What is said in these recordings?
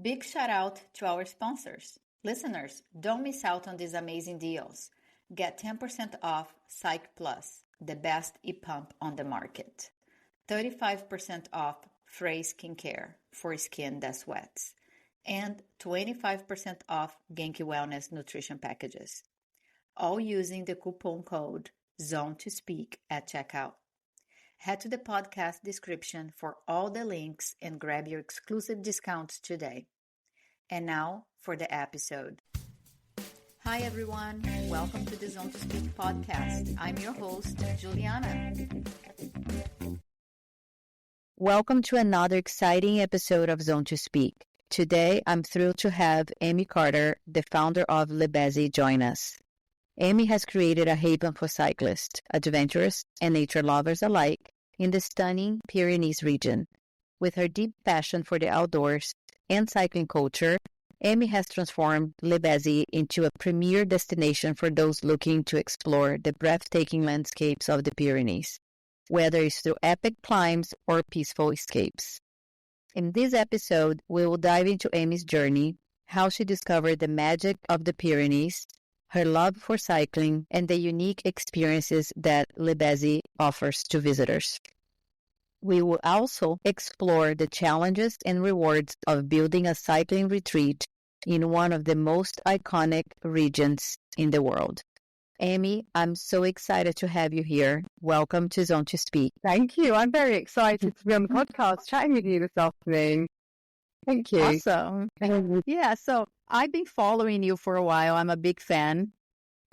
Big shout out to our sponsors. Listeners, don't miss out on these amazing deals. Get 10% off Cyc Plus, the best e-pump on the market. 35% off Frey Skincare for skin that sweats. And 25% off Genki Wellness nutrition packages. All using the coupon code ZONE2SPEAK at checkout. Head to the podcast description for all the links and grab your exclusive discounts today. And now for the episode. Hi everyone, welcome to the Zone to Speak podcast. I'm your host, Juliana. Welcome to another exciting episode of Zone to Speak. Today, I'm thrilled to have Amy Carter, the founder of Bézy, join us. Amy has created a haven for cyclists, adventurers, and nature lovers alike in the stunning Pyrenees region. With her deep passion for the outdoors and cycling culture, Amy has transformed Bézy into a premier destination for those looking to explore the breathtaking landscapes of the Pyrenees, whether it's through epic climbs or peaceful escapes. In this episode, we will dive into Amy's journey, how she discovered the magic of the Pyrenees, her love for cycling, and the unique experiences that Bézy offers to visitors. We will also explore the challenges and rewards of building a cycling retreat in one of the most iconic regions in the world. Amy, I'm so excited to have you here. Welcome to Zone to Speak. Thank you. I'm very excited to be on the podcast chatting with you this afternoon. Thank you. Awesome. Yeah, so I've been following you for a while. I'm a big fan,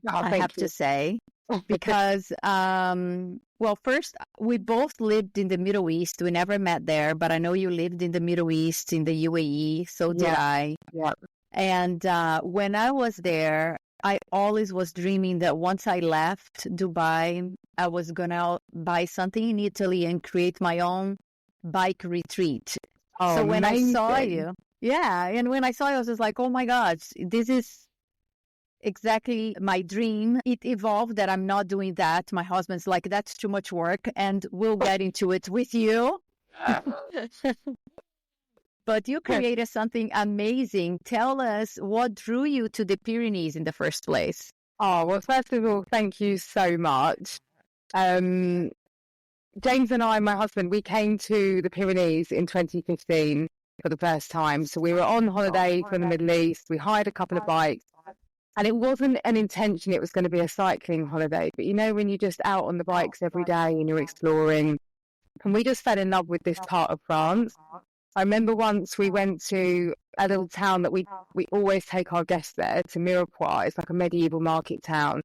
I have to say, because, well, first, we both lived in the Middle East. We never met there, but I know you lived in the Middle East, in the UAE. So did I. Yeah. And when I was there, I always was dreaming that once I left Dubai, I was going to buy something in Italy and create my own bike retreat. Oh, so when amazing. I saw you, and when I saw you, I was just like, oh my God, this is exactly my dream. It evolved that I'm not doing that. My husband's like, that's too much work, and we'll get into it with you. But you created something amazing. Tell us what drew you to the Pyrenees in the first place. Oh, well, first of all, thank you so much. James and I, my husband, we came to the Pyrenees in 2015 for the first time. So we were on holiday from the Middle East. We hired a couple of bikes. And it wasn't an intention it was going to be a cycling holiday. But you know, when you're just out on the bikes every day and you're exploring, and we just fell in love with this part of France. I remember once we went to a little town that we always take our guests there, to Mirepoix. It's like a medieval market town.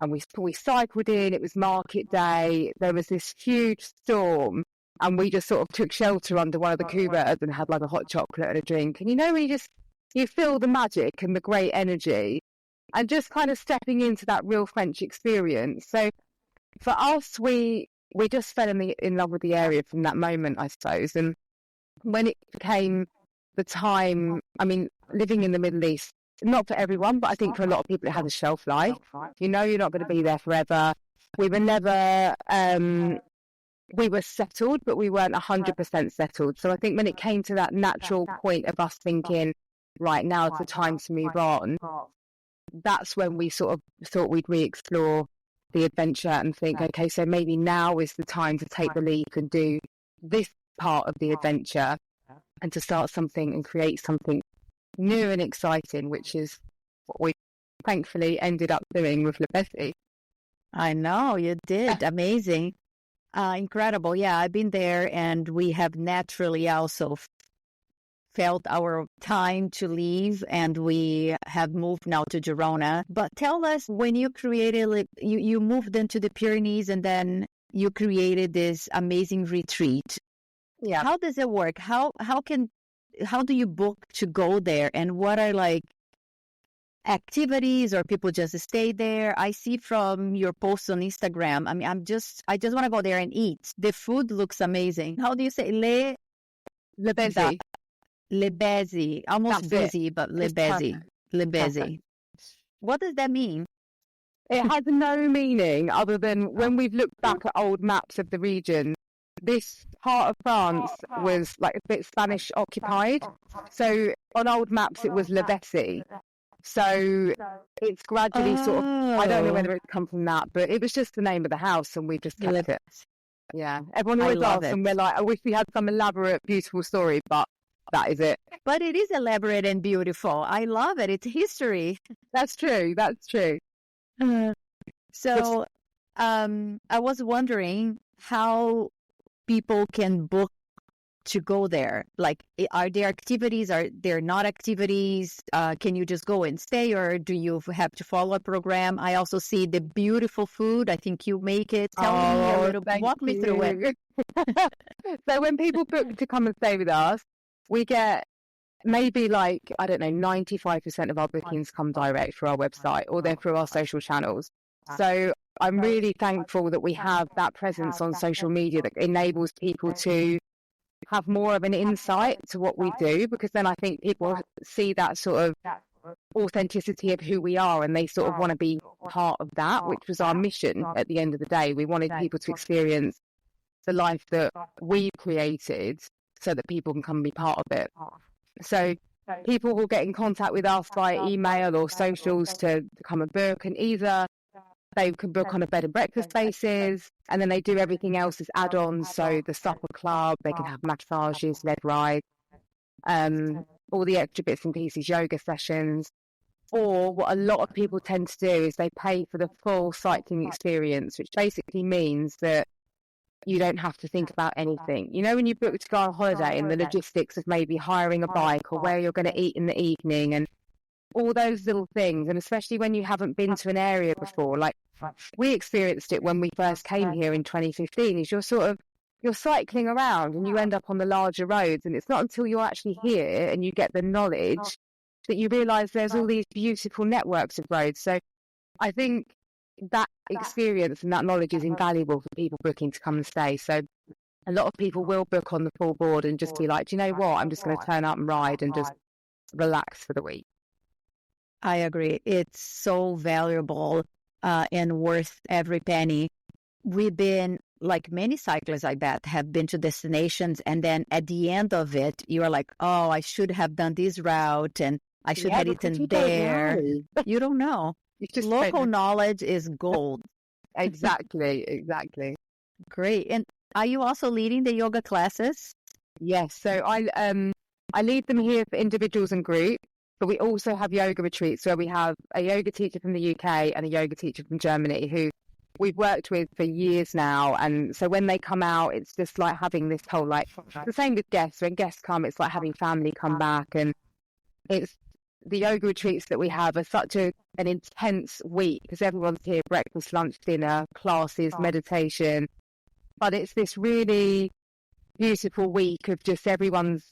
And we cycled in, it was market day. There was this huge storm. And we just sort of took shelter under one of the couverts and had like a hot chocolate and a drink. And you know, you feel the magic and the great energy. And just kind of stepping into that real French experience. So for us, we just fell in love with the area from that moment, I suppose. And when it became the time, I mean, living in the Middle East, not for everyone, but I think for a lot of people it has a shelf life. You know, you're not going to be there forever. We were never, we were settled, but we weren't 100% settled. So I think when it came to that natural point of us thinking, right, now it's the time to move on, that's when we sort of thought we'd re-explore the adventure and think, okay, so maybe now is the time to take the leap and do this part of the adventure and to start something and create something new and exciting, which is what we thankfully ended up doing with Bézy. I know, you did. Amazing. Incredible. Yeah, I've been there, and we have naturally also felt our time to leave, and we have moved now to Girona. But tell us, when you created, you moved into the Pyrenees, and then you created this amazing retreat. Yeah. How does it work? How do you book to go there? And what are like activities, or people just stay there? I see from your posts on Instagram. I mean, I just want to go there and eat. The food looks amazing. How do you say Bézy? Bézy. Almost busy, but Bézy. Bézy. What does that mean? It has no meaning other than when we've looked back at old maps of the region, this part of France was like a bit Spanish occupied. So on old maps, it was Bézy. So it's gradually sort of, I don't know whether it's come from that, but it was just the name of the house and we just kept it. Yeah. Everyone always asks and we're like, I wish we had some elaborate, beautiful story, but that is it. But it is elaborate and beautiful. I love it. It's history. That's true. That's true. So I was wondering how people can book to go there. Like, are there activities? Are there not activities? Can you just go and stay, or do you have to follow a program? I also see the beautiful food. I think you make it. Tell me a little bit. Walk me through it. So when people book to come and stay with us, we get maybe like, I don't know, 95% of our bookings come direct through our website or they're through our social channels. So I'm really thankful that we have that presence on social media that enables people to have more of an insight to what we do, because then I think people see that sort of authenticity of who we are and they sort of want to be part of that, which was our mission at the end of the day. We wanted people to experience the life that we created so that people can come and be part of it. So people will get in contact with us via email or socials to come and book, and either they can book on a bed and breakfast basis, and then they do everything else as add-ons. So the supper club, they can have massages, lead rides, all the extra bits and pieces, yoga sessions. Or what a lot of people tend to do is they pay for the full cycling experience, which basically means that you don't have to think about anything. You know, when you book to go on holiday and the logistics of maybe hiring a bike or where you're going to eat in the evening and all those little things, and especially when you haven't been to an area before, like we experienced it when we first came here in 2015, is you're cycling around and you end up on the larger roads, and it's not until you're actually here and you get the knowledge that you realise there's all these beautiful networks of roads. So I think that experience and that knowledge is invaluable for people booking to come and stay. So a lot of people will book on the full board and just be like, do you know what, I'm just going to turn up and ride and just relax for the week. I agree. It's so valuable and worth every penny. We've been, like many cyclists, I bet, have been to destinations, and then at the end of it, you are like, oh, I should have done this route and I should have eaten there. You don't know. Local knowledge is gold. Exactly. Great. And are you also leading the yoga classes? Yes. So I lead them here for individuals and groups. But we also have yoga retreats where we have a yoga teacher from the UK and a yoga teacher from Germany who we've worked with for years now. And so when they come out, it's just like having this whole, like, the same with guests. When guests come, it's like having family come back. And it's the yoga retreats that we have are such an intense week because everyone's here, breakfast, lunch, dinner, classes, meditation. But it's this really beautiful week of just everyone's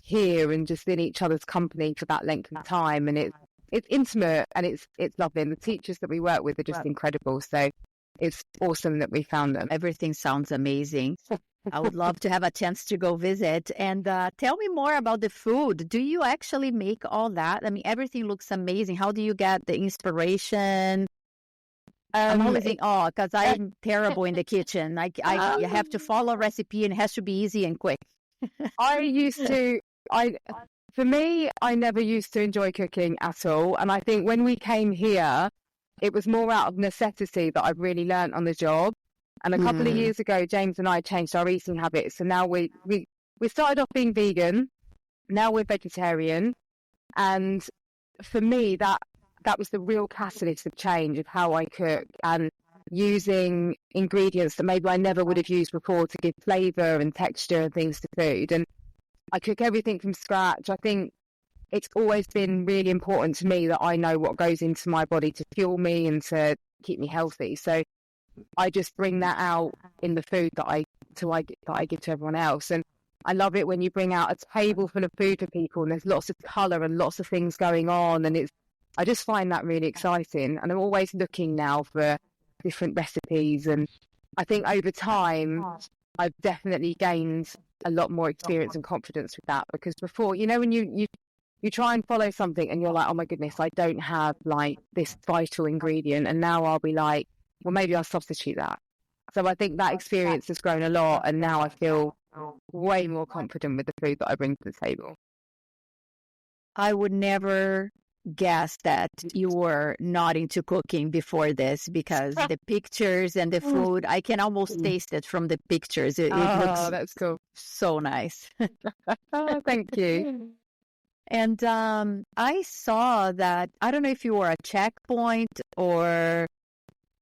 here and just in each other's company for that length of time, and it's intimate and it's lovely, and the teachers that we work with are just incredible. So it's awesome that we found them. Everything sounds amazing. I would love to have a chance to go visit. And tell me more about the food. Do you actually make all that? I mean, everything looks amazing. How do you get the inspiration? I'm always thinking, because I'm terrible in the kitchen. I have to follow a recipe and it has to be easy and quick. For me, I never used to enjoy cooking at all. And I think when we came here, it was more out of necessity that I've really learned on the job. And a couple of years ago, James and I changed our eating habits. So now we started off being vegan. Now we're vegetarian. And for me, that was the real catalyst of change of how I cook, and using ingredients that maybe I never would have used before to give flavour and texture and things to food. And I cook everything from scratch. I think it's always been really important to me that I know what goes into my body to fuel me and to keep me healthy. So I just bring that out in the food that I give to everyone else. And I love it when you bring out a table full of food for people and there's lots of colour and lots of things going on. And I just find that really exciting. And I'm always looking now for different recipes. And I think over time, I've definitely gained a lot more experience and confidence with that, because before, you know, when you try and follow something and you're like, oh my goodness, I don't have like this vital ingredient, and now I'll be like, well, maybe I'll substitute that. So I think that experience has grown a lot, and now I feel way more confident with the food that I bring to the table. I would never guess that you were not into cooking before this, because the pictures and the food, I can almost taste it from the pictures. It looks that's cool. so nice. Oh, thank you. And I saw that, I don't know if you were a checkpoint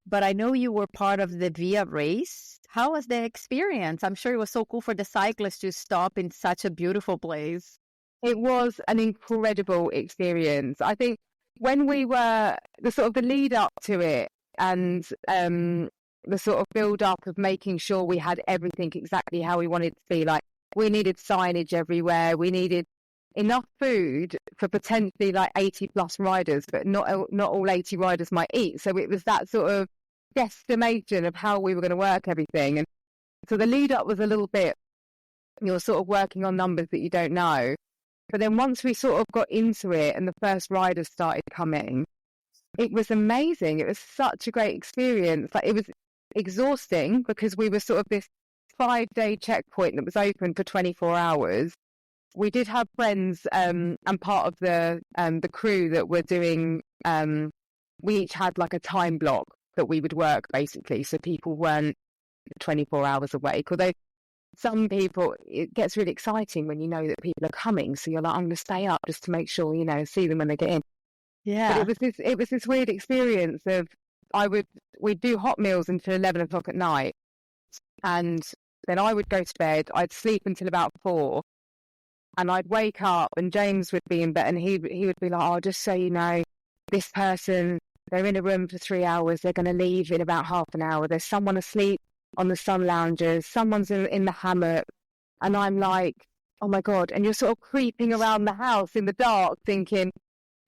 but I know you were part of the Via race. How was the experience? I'm sure it was so cool for the cyclists to stop in such a beautiful place. It was an incredible experience. I think when we were, the lead up to it, and the sort of build up of making sure we had everything exactly how we wanted it to be, like we needed signage everywhere, we needed enough food for potentially like 80 plus riders, but not all 80 riders might eat. So it was that sort of guesstimation of how we were going to work everything. And so the lead up was a little bit, you're sort of working on numbers that you don't know. But then once we sort of got into it and the first riders started coming, it was amazing. It was such a great experience. Like, it was exhausting because we were sort of this 5-day checkpoint that was open for 24 hours. We did have friends and part of the crew that were doing, we each had like a time block that we would work basically, so people weren't 24 hours awake. Although some people, it gets really exciting when you know that people are coming, so you're like, I'm going to stay up just to make sure, see them when they get in. Yeah. But it was this weird experience of we'd do hot meals until 11 o'clock at night, and then I would go to bed. I'd sleep until about 4. And I'd wake up and James would be in bed, and he would be like, oh, just so you know, this person, they're in a room for 3 hours. They're going to leave in about half an hour. There's someone asleep on the sun loungers. Someone's in the hammock. And I'm like, oh my God. And you're sort of creeping around the house in the dark thinking,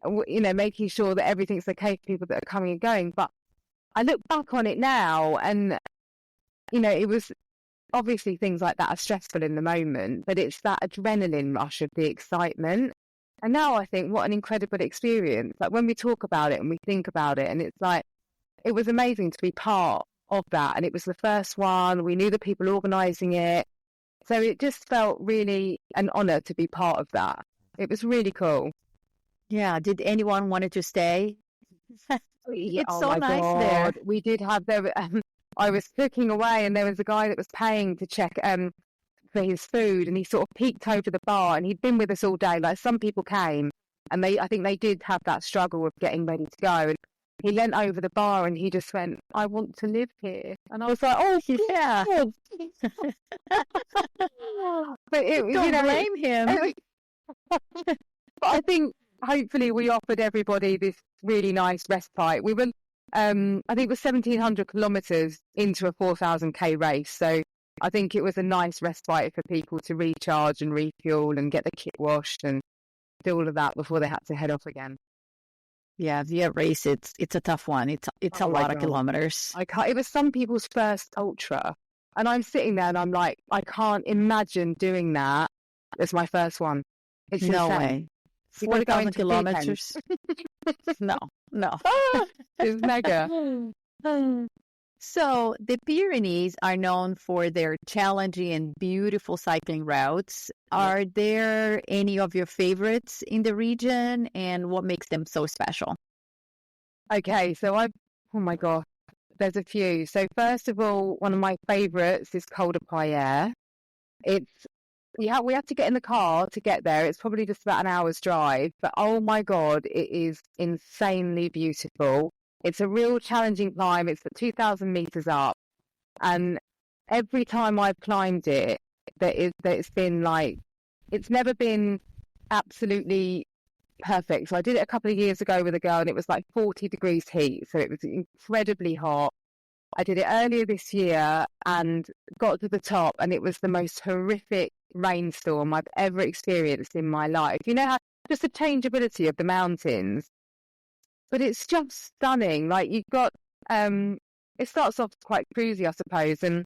making sure that everything's okay for people that are coming and going. But I look back on it now and, it was, obviously things like that are stressful in the moment, but it's that adrenaline rush of the excitement. And now I think, what an incredible experience. Like when we talk about it and we think about it, and it's like, it was amazing to be part of that. And it was the first one. We knew the people organising it. So it just felt really an honour to be part of that. It was really cool. Yeah. Did anyone wanted to stay? It's so nice God. there. We did have I was cooking away and there was a guy that was paying to check for his food, and he sort of peeked over the bar, and he'd been with us all day. Like, some people came and I think they did have that struggle of getting ready to go, and he leant over the bar and he just went, I want to live here. And I was like, oh yeah. But Don't blame him. But I think hopefully we offered everybody this really nice respite. We were I think it was 1,700 kilometres into a 4,000k race. So I think it was a nice respite for people to recharge and refuel and get the kit washed and do all of that before they had to head off again. Yeah, Via race, it's a tough one. It's a lot of kilometers. It was some people's first ultra. And I'm sitting there and I'm like, I can't imagine doing that. It's my first one. It's no insane. way. 4,000 kilometers. No. It's mega. So the Pyrenees are known for their challenging and beautiful cycling routes. Are there any of your favorites in the region, and what makes them so special? Okay, so oh my God, there's a few. So first of all, one of my favorites is Col de Pyrenees. We have to get in the car to get there. It's probably just about an hour's drive, but oh my God, it is insanely beautiful. It's a real challenging climb. It's 2,000 meters up, and every time I've climbed it, it's been like, it's never been absolutely perfect. So I did it a couple of years ago with a girl, and it was like 40 degrees heat, so it was incredibly hot. I did it earlier this year and got to the top, and it was the most horrific rainstorm I've ever experienced in my life. You know how just the changeability of the mountains, but it's just stunning. Like, you've got it starts off quite cruisy, I suppose, and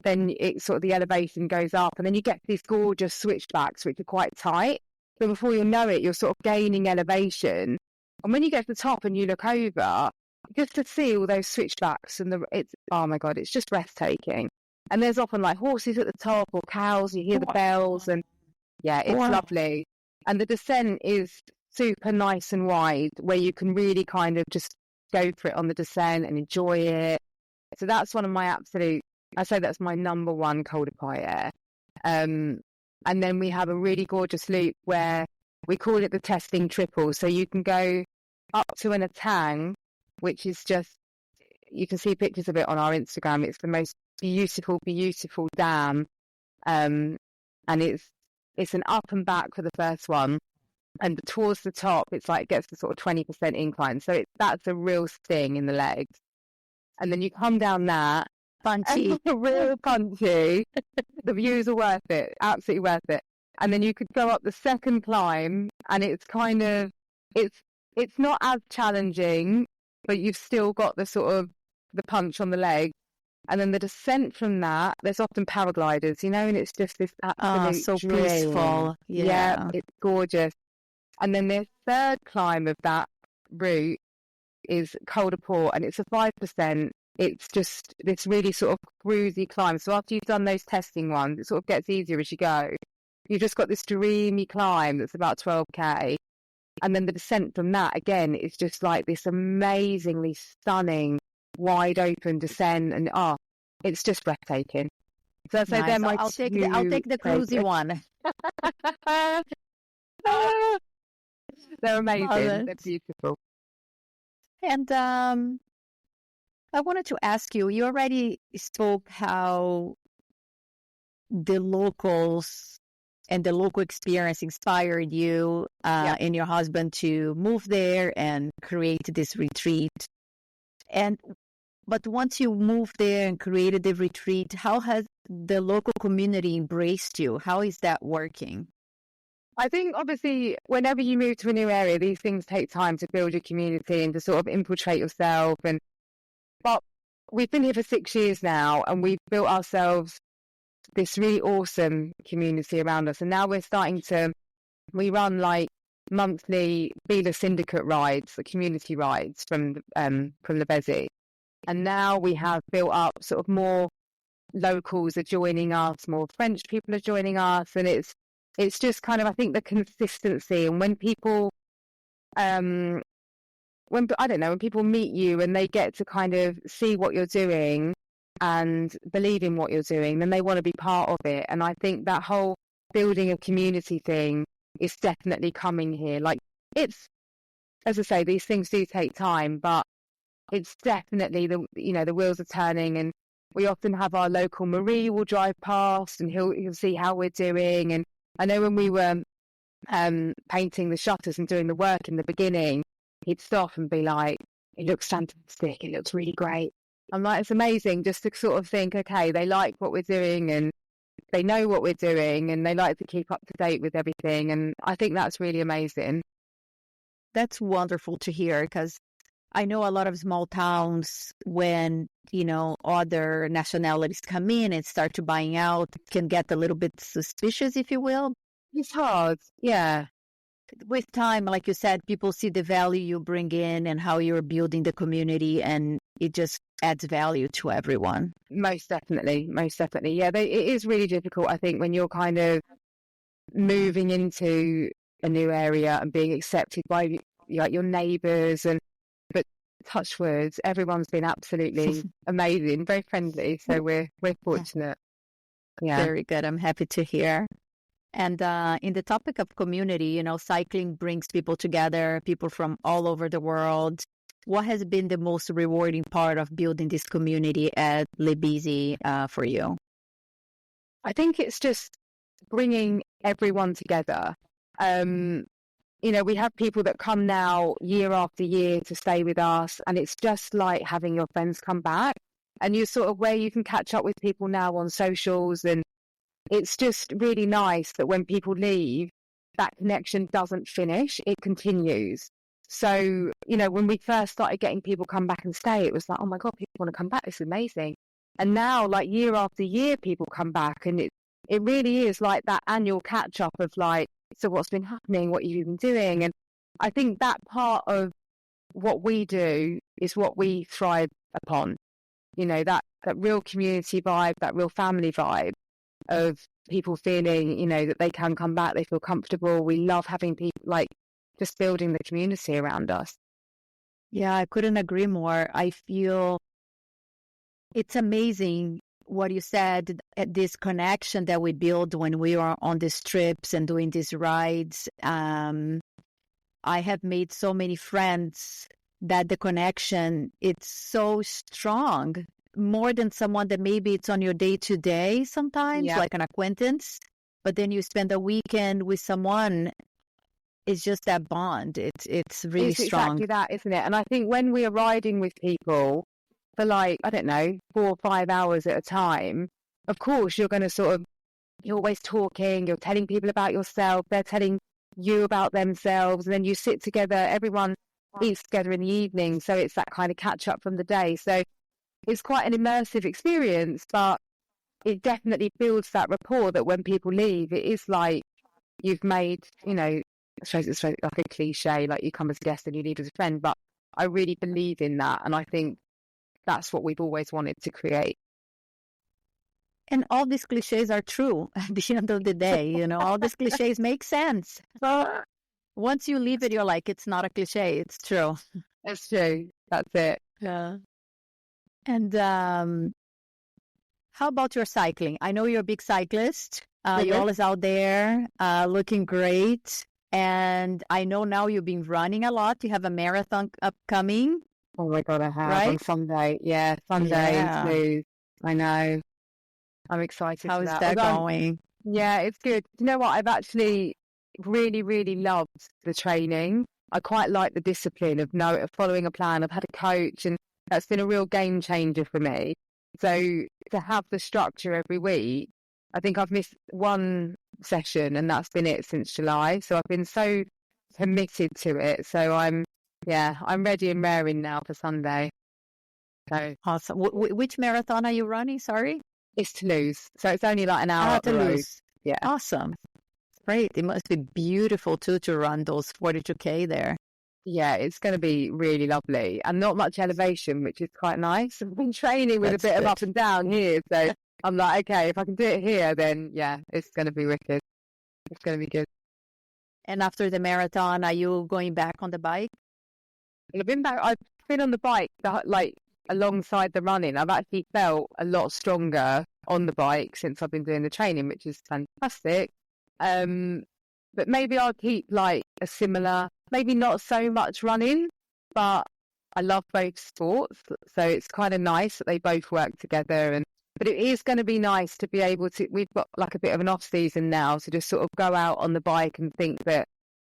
then it sort of, the elevation goes up, and then you get these gorgeous switchbacks which are quite tight. So before you know it, you're sort of gaining elevation, and when you get to the top and you look over, just to see all those switchbacks and oh my God, it's just breathtaking. And there's often like horses at the top or cows, you hear the bells, and yeah, it's lovely. And the descent is super nice and wide, where you can really kind of just go for it on the descent and enjoy it. So that's one of my I'd say that's my number one col de Pyre. And then we have a really gorgeous loop where we call it the testing triple. So you can go up to an Atang, which is just, you can see pictures of it on our Instagram. It's the most beautiful, beautiful dam. And it's an up and back for the first one. And towards the top, it's like it gets to sort of 20% incline. So that's a real sting in the legs. And then you come down that. Punchy. Real punchy. The views are worth it. Absolutely worth it. And then you could go up the second climb, and it's kind of, it's not as challenging, but you've still got the sort of the punch on the leg. And then the descent from that, there's often paragliders, and it's just this absolute so dream. peaceful. Yeah, it's gorgeous. And then the third climb of that route is Col de Port, and it's a 5%. It's just this really sort of cruisy climb. So after you've done those testing ones, it sort of gets easier as you go. You've just got this dreamy climb that's about 12k. And then the descent from that, again, is just like this amazingly stunning, wide open descent. And it's just breathtaking. So I'd say nice. they're my I'll take the cruisy one. They're amazing. They're beautiful. And I wanted to ask you, you already spoke how the locals and the local experience inspired you and your husband to move there and create this retreat. But once you moved there and created the retreat, how has the local community embraced you? How is that working? I think obviously whenever you move to a new area, these things take time to build your community and to sort of infiltrate yourself. But we've been here for 6 years now, and we've built ourselves this really awesome community around us. And now we run like monthly Vila Syndicate rides, the community rides from the Bézy. And now we have built up sort of more locals are joining us, more French people are joining us. And it's just kind of, I think, the consistency. And when people, when people meet you and they get to kind of see what you're doing and believe in what you're doing, then they want to be part of it. And I think that whole building a community thing is definitely coming here. Like, it's, as I say, these things do take time, but it's definitely the wheels are turning. And we often have our local Marie will drive past and he'll see how we're doing. And I know when we were painting the shutters and doing the work in the beginning, he'd stop and be like, "It looks fantastic. It looks really great." I'm like, it's amazing just to sort of think, okay, they like what we're doing and they know what we're doing and they like to keep up to date with everything. And I think that's really amazing. That's wonderful to hear, because I know a lot of small towns, when, other nationalities come in and start to buying out, can get a little bit suspicious, if you will. It's hard. Yeah. With time, like you said, people see the value you bring in and how you're building the community, and it just adds value to everyone. Most definitely. Yeah, it is really difficult, I think, when you're kind of moving into a new area and being accepted by your neighbours. But touch wood, everyone's been absolutely amazing, very friendly. So we're fortunate. Yeah, very good. I'm happy to hear. And in the topic of community, cycling brings people together, people from all over the world. What has been the most rewarding part of building this community at Les Bézy for you? I think it's just bringing everyone together. We have people that come now year after year to stay with us, and it's just like having your friends come back. And you're sort of where you can catch up with people now on socials, and it's just really nice that when people leave, that connection doesn't finish, it continues. So, when we first started getting people come back and stay, it was like, oh my God, people want to come back. This is amazing. And now, like, year after year, people come back, and it really is like that annual catch up of like, so what's been happening? What have you been doing? And I think that part of what we do is what we thrive upon. You know, that real community vibe, that real family vibe of people feeling, you know, that they can come back, they feel comfortable. We love having people, like, just building the community around us. Yeah, I couldn't agree more. I feel it's amazing what you said, this connection that we build when we are on these trips and doing these rides. I have made so many friends that the connection, it's so strong, more than someone that maybe it's on your day-to-day sometimes, Yeah. like an acquaintance. But then you spend a weekend with someone, it's just that bond. It's really It's strong. exactly that, isn't it? And I think when we are riding with people for, like, I don't know, 4 or 5 hours at a time, of course you're going to you're always talking, you're telling people about yourself, they're telling you about themselves, and then you sit together, everyone eats together in the evening, so it's that kind of catch up from the day. So it's quite an immersive experience, but it definitely builds that rapport that when people leave, it is like you've made, you know, I suppose it's like a cliche, like you come as a guest and you leave as a friend, but I really believe in that, and I think that's what we've always wanted to create. And all these cliches are true at the end of the day. You know, all these cliches make sense. Once you leave it, you're like, it's not a cliche. It's true. It's true. That's it. Yeah. And how about your cycling? I know you're a big cyclist. You're always out there looking great. And I know now you've been running a lot. You have a marathon upcoming. Oh my God, I have. Right? On Sunday. Yeah, Sunday in Toulouse. I know. I'm excited How for is that. that going? Yeah, it's good. You know what? I've actually really, really loved the training. I quite like the discipline of following a plan. I've had a coach, and that's been a real game changer for me. So to have the structure every week, I think I've missed one session, and that's been it since July. So I've been so committed to it. So I'm ready and raring now for Sunday. So Awesome. Which marathon are you running? Sorry? it's Toulouse. So it's only like an hour up the road. Toulouse. Yeah. Awesome. Great. It must be beautiful too to run those 42K there. Yeah, it's going to be really lovely, and not much elevation, which is quite nice. I've been training with That's a bit of good. up and down here, so I'm like, okay, if I can do it here, then yeah, it's going to be wicked. It's going to be good. And after the marathon, are you going back on the bike? And I've been on the bike, like alongside the running. I've actually felt a lot stronger on the bike since I've been doing the training, which is fantastic. But maybe I'll keep like a similar, maybe not so much running, but I love both sports. So it's kind of nice that they both work together. But it is going to be nice to be able to, we've got like a bit of an off season now to just sort of go out on the bike and think that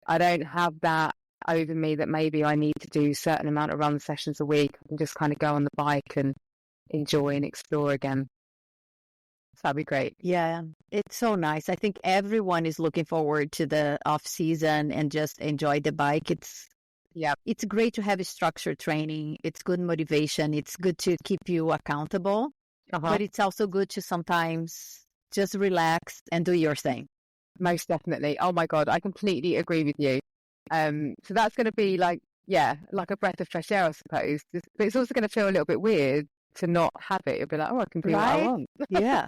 I don't have that over me, that maybe I need to do a certain amount of run sessions a week. I can just kind of go on the bike and enjoy and explore again. So that'd be great. Yeah, it's so nice. I think everyone is looking forward to the off season and just enjoy the bike. It's great to have a structured training. It's good motivation. It's good to keep you accountable, but it's also good to sometimes just relax and do your thing. Most definitely. Oh my God, I completely agree with you. So that's going to be like a breath of fresh air, I suppose. But it's also going to feel a little bit weird to not have it. It'll be like, oh, I can do what I want. Yeah.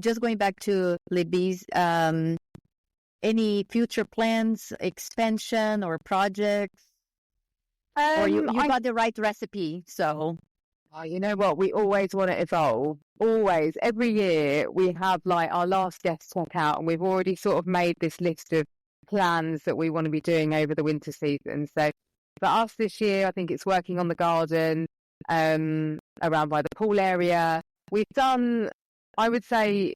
Just going back to Bézy, any future plans, expansion or projects? Or you got the right recipe, so... Oh, you know what? We always want to evolve. Always. Every year we have like our last guest check out, and we've already sort of made this list of plans that we want to be doing over the winter season. So for us this year, I think it's working on the garden, around by the pool area. We've done, I would say,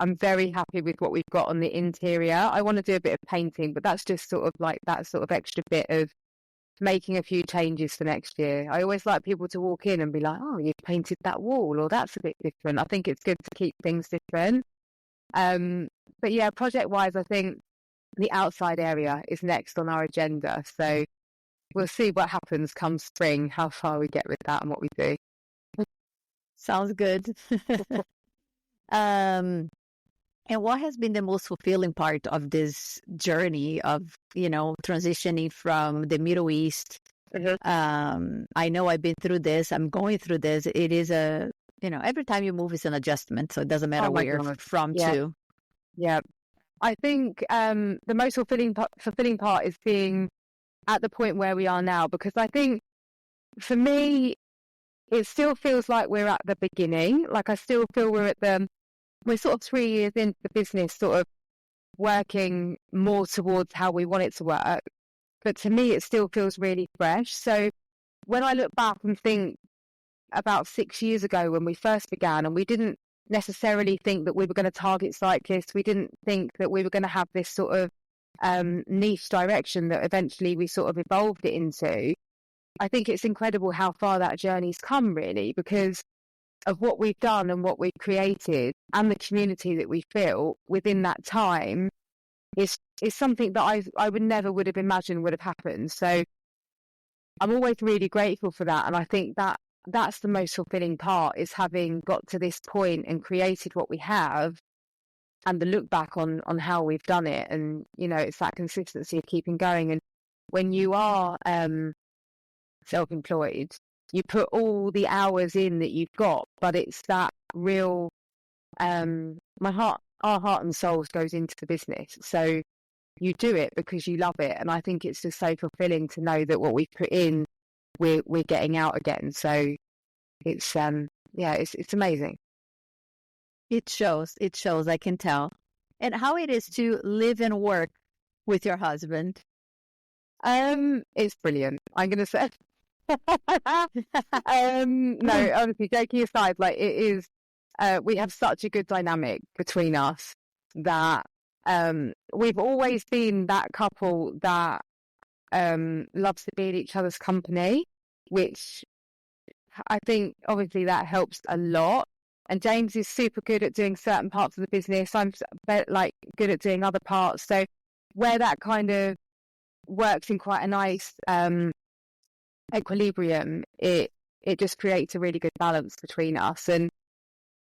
I'm very happy with what we've got on the interior. I want to do a bit of painting, but that's just sort of like that sort of extra bit of making a few changes for next year. I always like people to walk in and be like, oh, you've painted that wall, or that's a bit different. I think it's good to keep things different. But yeah, project wise, I think the outside area is next on our agenda. So we'll see what happens come spring, how far we get with that and what we do. Sounds good. And what has been the most fulfilling part of this journey of, transitioning from the Middle East I know I've been through this. I'm going through this. It is every time you move is an adjustment. So it doesn't matter where you're from to. Yeah. I think the most fulfilling part is being at the point where we are now, because I think for me, it still feels like we're at the beginning. Like I still feel we're sort of 3 years into the business, sort of working more towards how we want it to work. But to me, it still feels really fresh. So when I look back and think about 6 years ago when we first began, and we didn't necessarily think that we were going to target cyclists, we didn't think that we were going to have this sort of niche direction that eventually we sort of evolved it into. I think it's incredible how far that journey's come, really, because of what we've done and what we've created and the community that we built within that time is something that I would have imagined would have happened. So I'm always really grateful for that. And I think that's the most fulfilling part, is having got to this point and created what we have, and the look back on how we've done it. And, it's that consistency of keeping going. And when you are self-employed, you put all the hours in that you've got, but it's that real, our heart and soul goes into the business. So you do it because you love it. And I think it's just so fulfilling to know that what we've put in, we're getting out again. So it's it's amazing. It shows, I can tell. And how it is to live and work with your husband? It's brilliant, I'm going to say. No, honestly, joking aside, like, it is, we have such a good dynamic between us that we've always been that couple that loves to be in each other's company, which I think obviously that helps a lot. And James is super good at doing certain parts of the business. I'm good at doing other parts. So where that kind of works in quite a nice equilibrium, it just creates a really good balance between us. And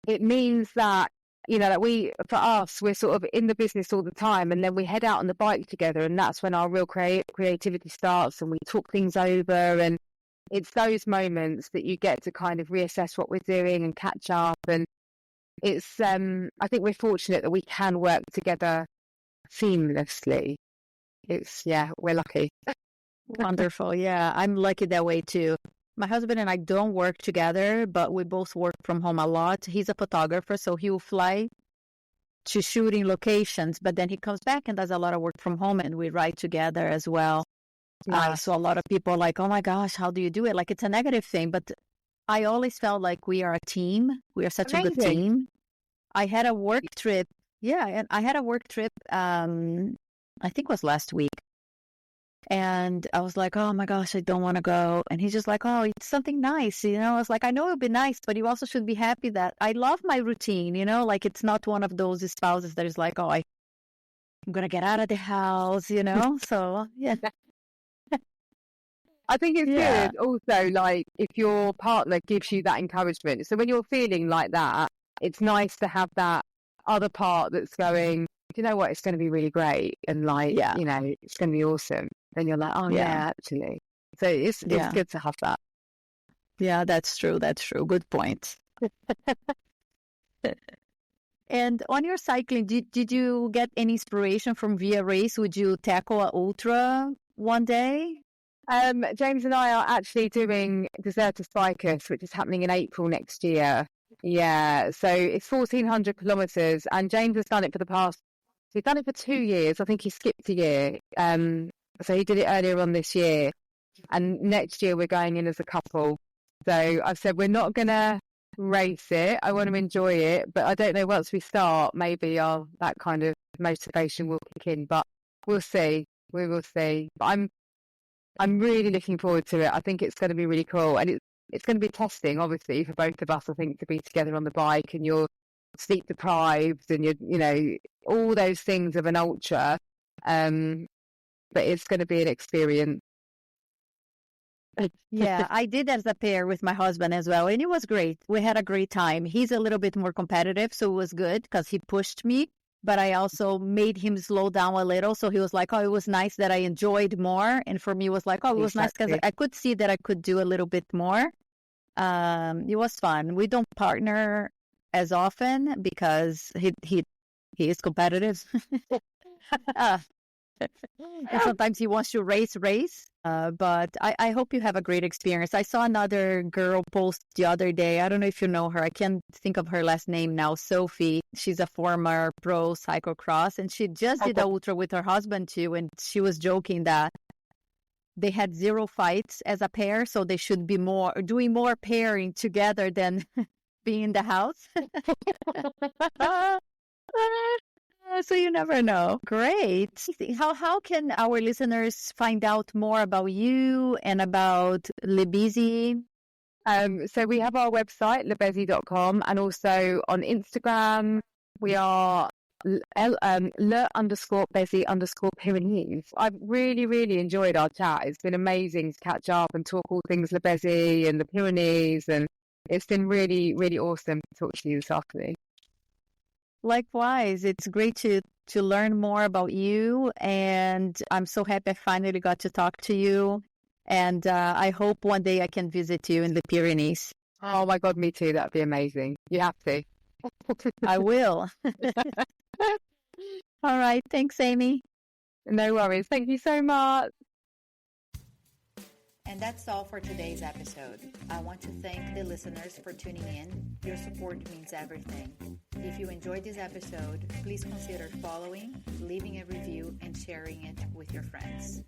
it means that, that for us, we're sort of in the business all the time, and then we head out on the bike together, and that's when our real creativity starts, and we talk things over. And it's those moments that you get to kind of reassess what we're doing and catch up. And it's, I think we're fortunate that we can work together seamlessly. We're lucky. Wonderful. Yeah, I'm lucky that way too. My husband and I don't work together, but we both work from home a lot. He's a photographer, so he will fly to shooting locations, but then he comes back and does a lot of work from home, and we ride together as well. Nice. So a lot of people are like, oh my gosh, how do you do it? Like, it's a negative thing, but I always felt like we are a team. We are such a good team. I had a work trip. Yeah, and I had a work trip, I think it was last week. And I was like, oh my gosh, I don't want to go. And he's just like, oh, it's something nice. I was like, I know it'll be nice, but you also should be happy that I love my routine, like it's not one of those spouses that is like, oh, I'm going to get out of the house, So, yeah. I think it's good also, like, if your partner gives you that encouragement. So when you're feeling like that, it's nice to have that other part that's going, you know what, it's going to be really great. And like, it's going to be awesome. Then you're like, oh yeah, actually. So it's good to have that. Yeah, that's true. Good point. And on your cycling, did you get any inspiration from Via Race? Would you tackle an ultra one day? James and I are actually doing Deserta Cyclist, which is happening in April next year. Yeah, so it's 1,400 kilometres, and James has done it he's done it for 2 years. I think he skipped a year. So he did it earlier on this year, and next year we're going in as a couple. So I've said we're not going to race it. I want to enjoy it, but I don't know, once we start, maybe that kind of motivation will kick in, but we'll see. We will see. But I'm really looking forward to it. I think it's going to be really cool, and it's going to be testing, obviously, for both of us. I think, to be together on the bike, and you're sleep deprived, and you're all those things of an ultra. But it's going to be an experience. Yeah, I did as a pair with my husband as well, and it was great. We had a great time. He's a little bit more competitive, so it was good because he pushed me. but I also made him slow down a little. So he was like, oh, it was nice that I enjoyed more. And for me, it was like, oh, it was nice because I could see that I could do a little bit more. It was fun. We don't partner as often because he is competitive. And sometimes he wants to race. But I hope you have a great experience. I saw another girl post the other day. I don't know if you know her. I can't think of her last name now. Sophie. She's a former pro cyclocross, and she just did a ultra with her husband too. And she was joking that they had 0 fights as a pair, so they should be doing more pairing together than being in the house. So you never know. Great. How can our listeners find out more about you and about Bézy? So we have our website, lebezy.com, and also on Instagram, we are le_Bézy_Pyrenees. I've really, really enjoyed our chat. It's been amazing to catch up and talk all things Bézy and the Pyrenees, and it's been really, really awesome to talk to you this afternoon. Likewise, it's great to learn more about you, and I'm so happy I finally got to talk to you, and I hope one day I can visit you in the Pyrenees. Oh my God, me too. That'd be amazing. You have to. I will. All right. Thanks, Amy. No worries. Thank you so much. And that's all for today's episode. I want to thank the listeners for tuning in. Your support means everything. If you enjoyed this episode, please consider following, leaving a review, and sharing it with your friends.